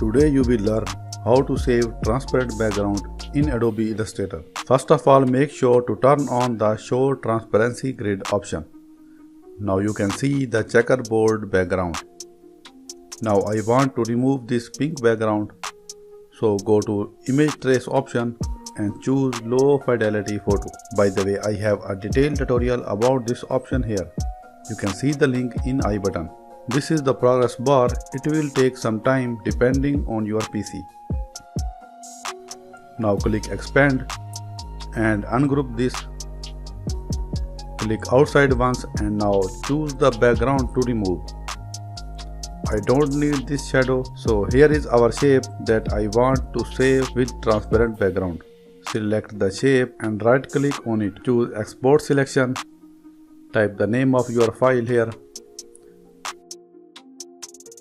Today you will learn how to save transparent background in Adobe Illustrator. First of all, make sure to turn on the Show Transparency Grid option. Now you can see the checkerboard background. Now I want to remove this pink background. So go to Image Trace option and choose Low Fidelity Photo. By the way, I have a detailed tutorial about this option here. You can see the link in I button. This is the progress bar. It will take some time depending on your PC. Now click Expand and ungroup this. Click outside once and now choose the background to remove. I don't need this shadow, so here is our shape that I want to save with transparent background. Select the shape and right click on it. Choose Export Selection. Type the name of your file here.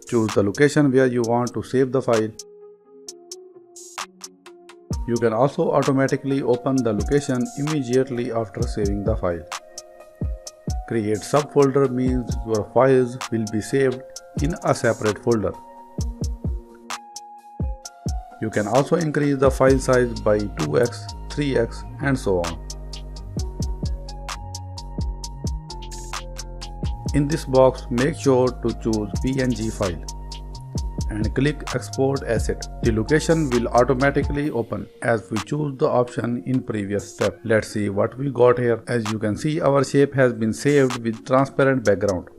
Choose the location where you want to save the file. You can also automatically open the location immediately after saving the file. Create subfolder means your files will be saved in a separate folder. You can also increase the file size by 2x, 3x and so on. In this box, make sure to choose PNG file and click Export Asset. The location will automatically open as we choose the option in previous step. Let's see what we got here. As you can see, our shape has been saved with transparent background.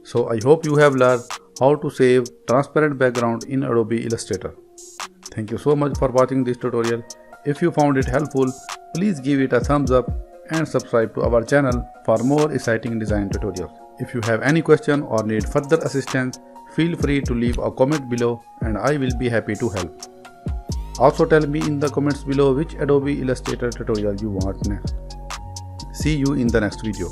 So I hope you have learned how to save transparent background in Adobe Illustrator. Thank you so much for watching this tutorial. If you found it helpful, please give it a thumbs up and subscribe to our channel for more exciting design tutorials. If you have any question or need further assistance, feel free to leave a comment below and I will be happy to help. Also tell me in the comments below which Adobe Illustrator tutorial you want next. See you in the next video.